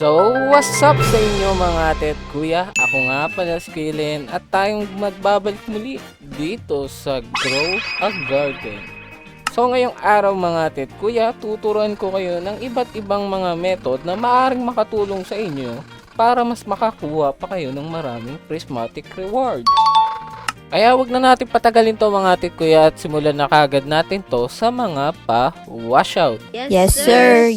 So, what's up sa inyo mga ate at kuya? Ako nga pala si Kaylen at tayong magbabalik muli dito sa Grow a Garden. So, ngayong araw mga ate at kuya, tuturuan ko kayo ng iba't ibang mga method na maaaring makatulong sa inyo para mas makakuha pa kayo ng maraming prismatic rewards. Kaya wag na natin patagalin to mga ate at kuya at simulan na kagad natin to sa mga pa-washout. Yes, sir.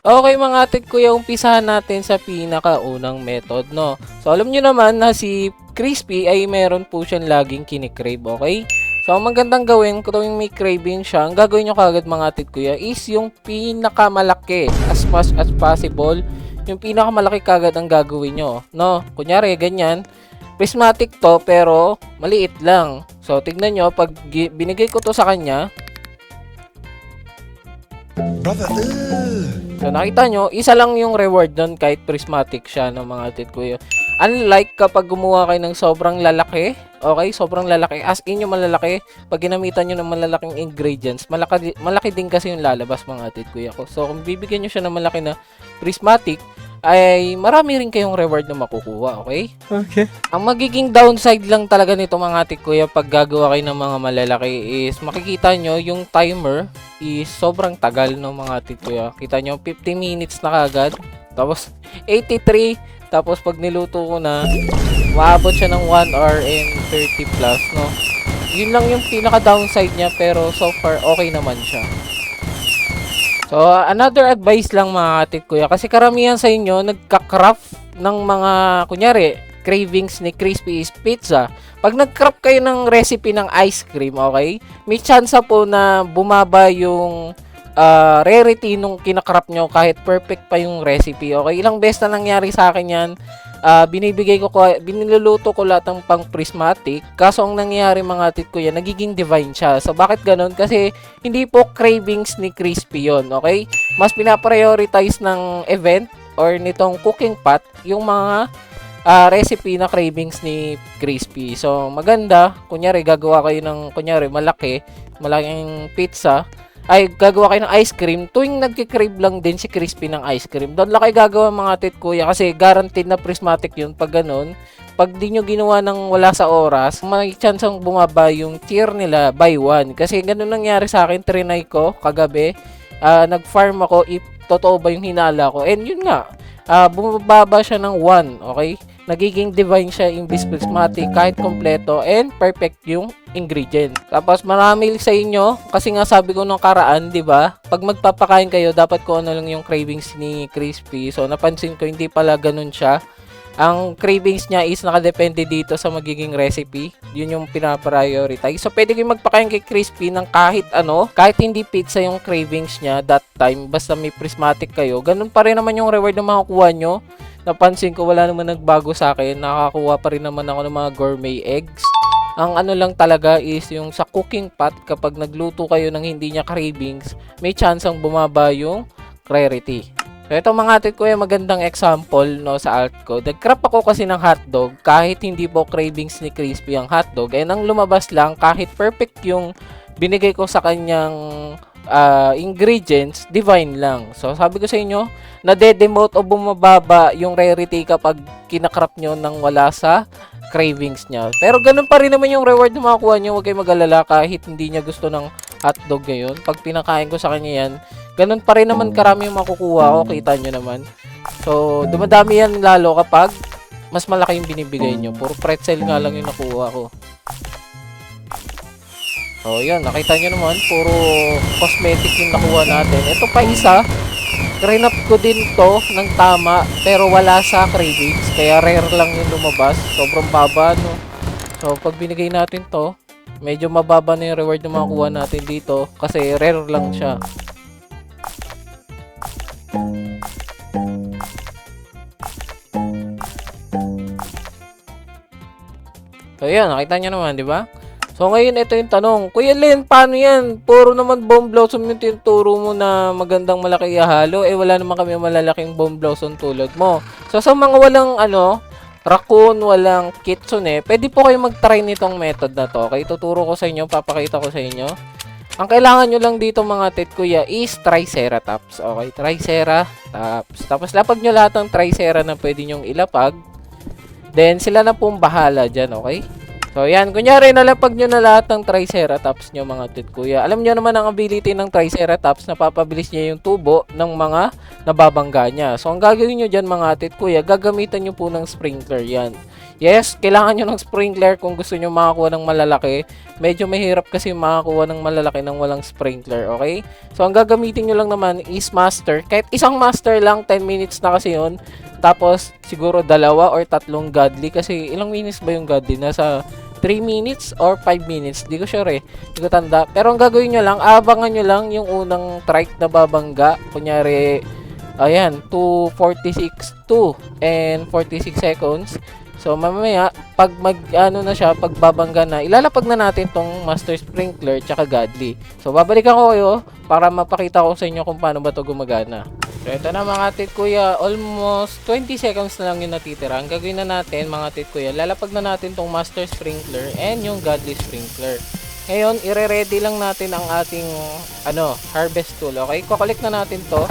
Okay mga atit kuya, umpisahan natin sa pinakaunang method, no? So alam nyo naman na si Crispy ay meron po siyang laging kinikrave, okay? So ang magandang gawin kung may craving siya, ang gagawin nyo kagad mga atit kuya is yung pinakamalaki as much as possible. Yung pinakamalaki kagad ang gagawin nyo, no? Kunyari ganyan, prismatic to pero maliit lang. So tignan nyo, pag binigay ko to sa kanya, Brother, so nakita nyo, isa lang yung reward doon kahit prismatic siya ng mga atit kuya. Unlike kapag gumawa kayo ng sobrang lalaki, okay, sobrang lalaki, as in yung malalaki, pag ginamitan nyo ng malalaking ingredients, malaki din kasi yung lalabas mga atit kuya ko. So kung bibigyan nyo siya ng malaki na prismatic, ay marami rin kayong reward na makukuha, okay? Okay. Ang magiging downside lang talaga nito mga atik kuya pag gagawa kayo ng mga malalaki is makikita nyo yung timer is sobrang tagal ng mga atik kuya. Kita nyo 50 minutes na kagad, tapos 83, tapos pag niluto ko na maabot siya ng 1 hour and 30 plus, no? Yun lang yung pinaka downside niya pero so far okay naman siya. So, another advice lang mga katit kuya, kasi karamihan sa inyo nagka-craft ng mga, kunyari, cravings ni Crispy is pizza. Pag nag-craft kayo ng recipe ng ice cream, okay, may chance po na bumaba yung rarity nung kinakrap nyo kahit perfect pa yung recipe, okay. Ilang beses na nangyari sa akin yan. Biniluluto ko lahat ng pang prismatic, kaso ang nangyayari mga atit ko yan, nagiging divine siya. So bakit ganun? Kasi hindi po cravings ni Crispy yon, okay? Mas pinaprioritize ng event or nitong cooking pot yung mga recipe na cravings ni Crispy. So maganda, kunyari gagawa kayo ng malaking pizza, ay gagawa kayo ng ice cream, tuwing nagki-crave lang din si Crispy ng ice cream, doon lang kayo gagawa mga tit kuya, kasi guaranteed na prismatic yun pag ganun. Pag di nyo ginawa ng wala sa oras, may chance ang bumaba yung tier nila by 1. Kasi ganun nangyari sa akin, trinay ko kagabi, nag-farm ako, if totoo ba yung hinala ko, and yun nga, bumababa siya ng 1, okay? Nagiging divine siya imbis prismatic kahit kompleto and perfect yung ingredient. Tapos marami sa inyo, kasi nga sabi ko nung karaan, 'di ba? Pag magpapakain kayo, dapat ko ano lang yung cravings ni Crispy. So napansin ko hindi pala ganoon siya. Ang cravings niya is nakadepende dito sa magiging recipe. Yun yung pinaprioritize. So pwede kayong magpakain kay Crispy ng kahit ano, kahit hindi pizza yung cravings niya that time, basta may prismatic kayo. Ganun pa rin naman yung reward na makukuha nyo. Napansin ko wala naman nagbago sa akin. Nakakuha pa rin naman ako ng mga gourmet eggs. Ang ano lang talaga is yung sa cooking pot, kapag nagluto kayo ng hindi niya cravings, may chance ang bumaba yung rarity. So ito mga atit ko yung magandang example, no, sa alt ko. Nag-craft ako kasi ng hotdog kahit hindi po cravings ni Crispy ang hotdog. And ang lumabas lang kahit perfect yung binigay ko sa kanyang ingredients, divine lang. So sabi ko sa inyo, na-demote o bumababa yung rarity kapag kinakrap nyo nang wala sa cravings niya. Pero ganun pa rin naman yung reward na makakuha nyo. Huwag kayong mag-alala kahit hindi niya gusto ng hotdog ngayon. Pag pinakain ko sa kanya yan, ganun pa rin naman karami yung makukuha ko. Kita nyo naman. So dumadami yan lalo kapag mas malaki yung binibigay nyo. Puro pretzel nga lang yung nakuha ko. So, yun. Nakita nyo naman, puro cosmetic yung nakuha natin. Ito pa isa. Clean up ko din to ng tama, pero wala sa cravings. Kaya rare lang yung lumabas. Sobrang baba, no? So, pag binigay natin to, medyo mababa na yung reward na makukuha natin dito. Kasi rare lang siya. So, yun. Nakita nyo naman, di ba? So ngayon ito yung tanong, Kuya Len, paano yan? Puro naman bomb blossom yung tinuturo mo na magandang malaki ihalo, eh wala naman kami malalaking bomb blossom tulad mo. So sa mga walang raccoon, walang kitsune, pwede po kayo mag-try nitong method na to. Okay, tuturo ko sa inyo, papakita ko sa inyo. Ang kailangan nyo lang dito mga tit kuya is Triceratops. Okay, Triceratops. Tapos lapag nyo lahat ng Tricera na pwede nyong ilapag. Then sila na pong bahala dyan, okay? So yan, kunyari nalapag nyo na lahat ng Triceratops nyo mga tit kuya. Alam nyo naman ang ability ng Triceratops na papabilis niya yung tubo ng mga nababangga niya. So ang gagawin nyo dyan mga tit kuya, gagamitan nyo po ng sprinkler yan. Yes, kailangan nyo ng sprinkler kung gusto nyo makakuha ng malalaki. Medyo mahirap kasi makakuha ng malalaki ng walang sprinkler, okay? So ang gagamitin nyo lang naman is master. Kahit isang master lang, 10 minutes na kasi yun. Tapos siguro 2 or 3 godly. Kasi ilang minutes ba yung godly? Nasa 3 minutes or 5 minutes. Di ko sure eh. Di ko tanda. Pero ang gagawin nyo lang, abangan nyo lang yung unang trike na babangga. Kunyari, ayan, 2:46 and 46 seconds. So mamaya, pag na siya, pag babangga na, ilalapag na natin tong master sprinkler tsaka godly. So babalikan ko kayo para mapakita ko sa inyo kung paano ba to gumagana. So ito na mga tit kuya, almost 20 seconds na lang yung natitira. Ang gagawin na natin mga tit kuya, lalapag na natin tong master sprinkler and yung godly sprinkler. Ngayon, ire-ready lang natin ang ating harvest tool. Okay, kukollect na natin to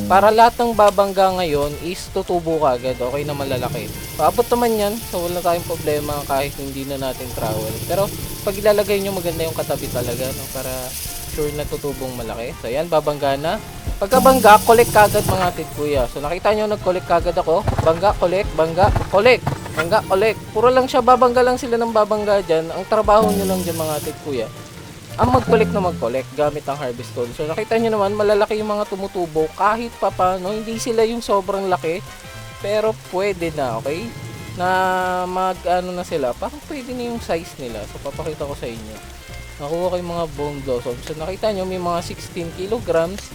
para lahat ng babangga ngayon is tutubo kagad. Okay, na malalaki. Paabot naman yan, so wala tayong problema kahit hindi na natin trowel. Pero pag ilalagay nyo maganda yung katabi talaga, no, para sure na tutubong malaki. So yan, babangga na. Pagkabangga, collect kagad mga tit kuya. So nakita nyo, nag-collect kagad ako. Bangga, collect, bangga, collect. Bangga, collect. Puro lang siya, babangga lang sila ng babangga dyan. Ang trabaho nyo lang dyan mga tit kuya, ang mag-collect na mag-collect gamit ang harvest tool. So nakita nyo naman, malalaki yung mga tumutubo kahit papano. Hindi sila yung sobrang laki, pero pwede na, okay? Na na sila, parang pwede na yung size nila. So papakita ko sa inyo. Nakuha ko yung mga bone blossom. So nakita nyo, may mga 16 kilograms,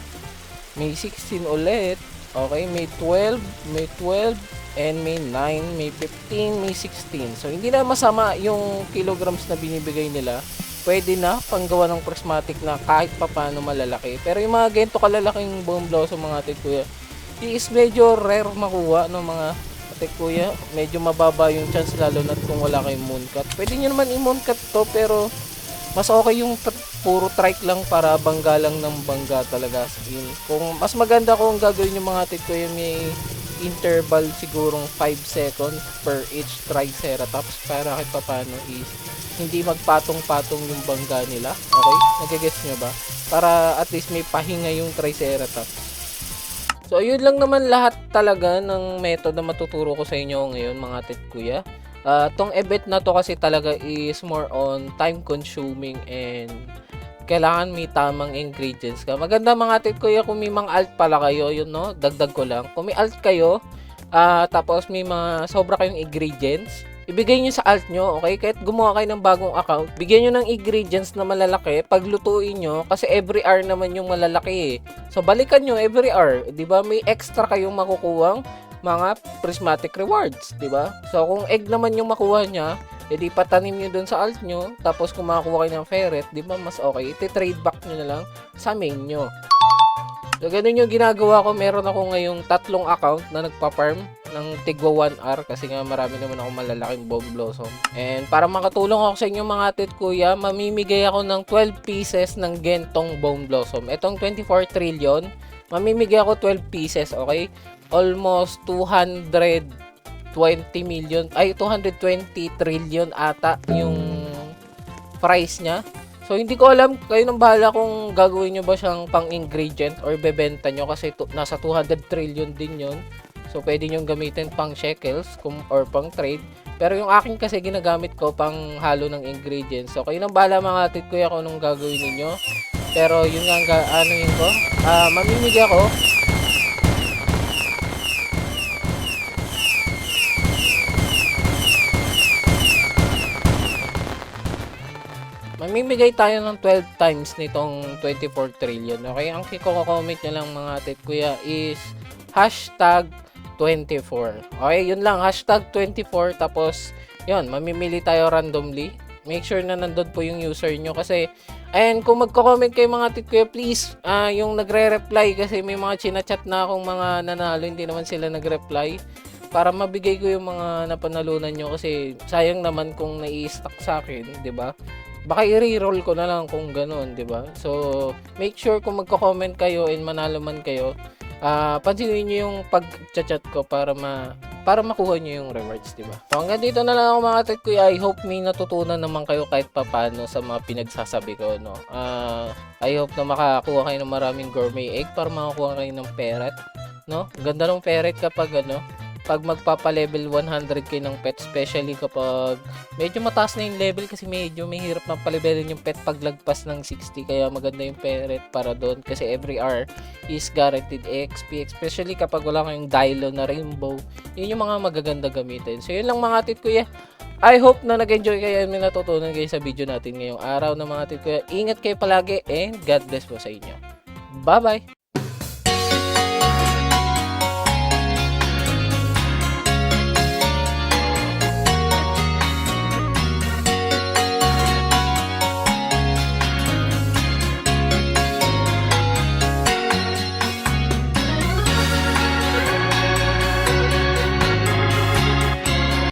may 16 ulit, okay? May 12, and may 9, may 15, may 16. So hindi na masama yung kilograms na binibigay nila. Pwede na panggawa ng prismatic na kahit papano malalaki. Pero yung mga ganito kalalaking bone blossom mga tit kuya, is medyo rare makuha no mga tit kuya. Medyo mababa yung chance lalo na kung wala kayong mooncut. Pwede nyo naman i-mooncut to, pero mas okay yung puro trike lang para bangga lang ng bangga talaga. Kung mas maganda kung gagawin yung mga tit kuya, may interval sigurong 5 seconds per each Triceratops para kahit papano is hindi magpatong-patong yung bangga nila. Okay? Nagigets nyo ba? Para at least may pahinga yung Triceratops. So ayun lang naman lahat talaga ng method na matuturo ko sa inyo ngayon mga tit kuya. Tong event na to kasi talaga is more on time consuming and kailangan may tamang ingredients ka. Maganda mga tit kuya kung may mga alt pala kayo, yun no, dagdag ko lang. Kung may alt kayo, tapos may mga sobra kayong ingredients, ibigay nyo sa alt nyo, okay? Kahit gumawa kayo ng bagong account, bigyan nyo ng ingredients na malalaki, paglutuin nyo, kasi every hour naman yung malalaki eh. So balikan nyo every hour, di ba? May extra kayong makukuhang mga prismatic rewards, di ba? So kung egg naman yung makuha niya, edi patanim nyo dun sa alt nyo, tapos kung makakuha kayo ng ferret, di ba mas okay? Iti-trade back nyo na lang sa main nyo. So ganun yung ginagawa ko. Meron ako ngayong 3 account na nagpa-farm ng tigwa 1 hour kasi nga marami naman ako malalaking bomb blossom. And para makatulong ako sa inyo mga tit kuya, mamimigay ako ng 12 pieces ng gentong bomb blossom. Itong 24 trillion, mamimigay ako 12 pieces, okay? Almost 220 trillion ata yung price niya. So hindi ko alam, kayo nang bahala kung gagawin nyo ba siyang pang ingredient or bebenta nyo kasi nasa 200 trillion din yon. So pwede nyo gamitin pang shekels or pang trade. Pero yung akin kasi ginagamit ko pang halo ng ingredients. So kayo nang bahala mga tit kuya kung anong gagawin niyo. Pero yun nga yun ko. Mamimigay ako. Mamimigay tayo ng 12 times nitong 24 trillion. Okay? Ang kiko-comment nyo lang mga tit kuya is #24. Okay? Yun lang. #24. Tapos, yun. Mamimili tayo randomly. make sure na nandun po yung user nyo. Kasi, ayan, kung magko-comment kayo mga tit kuya, please, yung nagre-reply, kasi may mga chinachat na akong mga nanalo, hindi naman sila nag-reply, para mabigay ko yung mga napanalunan nyo, kasi sayang naman kung nai-stack sa akin, 'di ba? Baka i-reroll ko na lang kung gano'n, 'di ba? So, make sure kung magko-comment kayo and manalo man kayo, pansinin niyo yung pag-chat ko para makuha niyo yung rewards, 'di ba? So, hanggang dito na lang ako mga tit kuya. I hope may natutunan naman kayo kahit papaano sa mga pinagsasabi ko, no. I hope na makakuha kayo ng maraming gourmet egg para makakuha kayo ng ferret, no? Ganda ng ferret kapag pag magpapa-level 100k ng pet, especially kapag medyo mataas na yung level, kasi medyo mahirap na palibelin yung pet pag lagpas ng 60, kaya maganda yung ferret para doon, kasi every hour is guaranteed XP, especially kapag wala kayong Dilo na rainbow. Yun yung mga magaganda gamitin. So yun lang mga tit kuya. I hope na nag-enjoy kayo and may natutunan kayo sa video natin ngayong araw na mga tit kuya. Ingat kayo palagi and God bless po sa inyo. Bye bye!